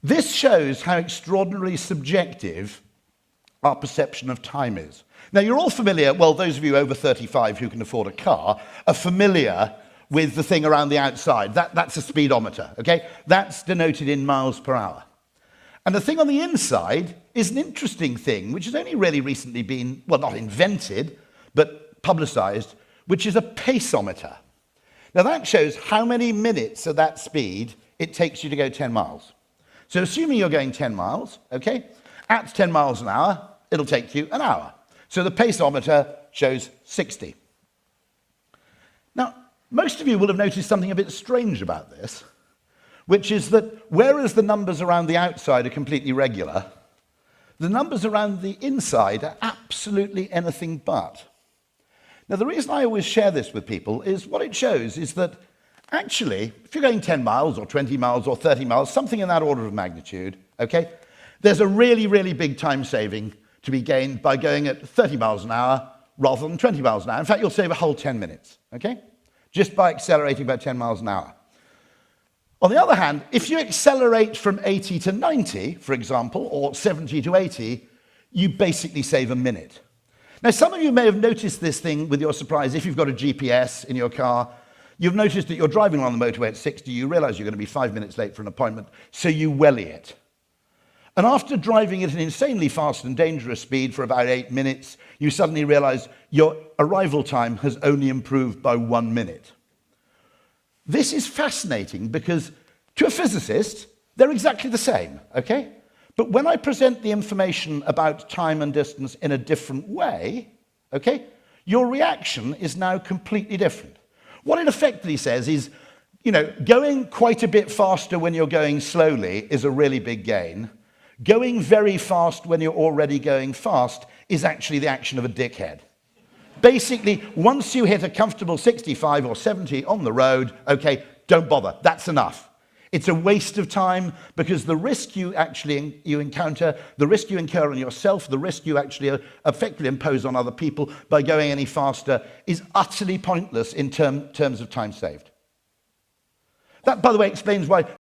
This shows how extraordinarily subjective our perception of time is. Now, you're all familiar, well, those of you over 35 who can afford a car are familiar with the thing around the outside. That's a speedometer, okay? That's denoted in miles per hour. And the thing on the inside is an interesting thing, which has only really recently been, well, not invented, but publicized, which is a paceometer. Now, that shows how many minutes at that speed it takes you to go 10 miles. So assuming you're going 10 miles, okay, at 10 miles an hour, it'll take you an hour. So the paceometer shows 60. Now, most of you will have noticed something a bit strange about this, which is that whereas the numbers around the outside are completely regular, the numbers around the inside are absolutely anything but. Now, the reason I always share this with people is what it shows is that actually, if you're going 10 miles or 20 miles or 30 miles, something in that order of magnitude, okay, there's a really, really big time saving to be gained by going at 30 miles an hour rather than 20 miles an hour. In fact, you'll save a whole 10 minutes, okay, just by accelerating about 10 miles an hour. On the other hand, if you accelerate from 80 to 90, for example, or 70 to 80, you basically save a minute. Now, some of you may have noticed this thing with your surprise. If you've got a GPS in your car, you've noticed that you're driving along the motorway at 60, you realize you're going to be 5 minutes late for an appointment, so you welly it. And after driving at an insanely fast and dangerous speed for about 8 minutes, you suddenly realize your arrival time has only improved by 1 minute. This is fascinating because to a physicist, they're exactly the same, okay? But when I present the information about time and distance in a different way, okay, your reaction is now completely different. What it effectively says is, you know, going quite a bit faster when you're going slowly is a really big gain. Going very fast when you're already going fast is actually the action of a dickhead. Basically, once you hit a comfortable 65 or 70 on the road, okay, don't bother, that's enough. It's a waste of time because the risk you encounter, the risk you incur on yourself, the risk you actually effectively impose on other people by going any faster is utterly pointless in terms of time saved. That, by the way, explains why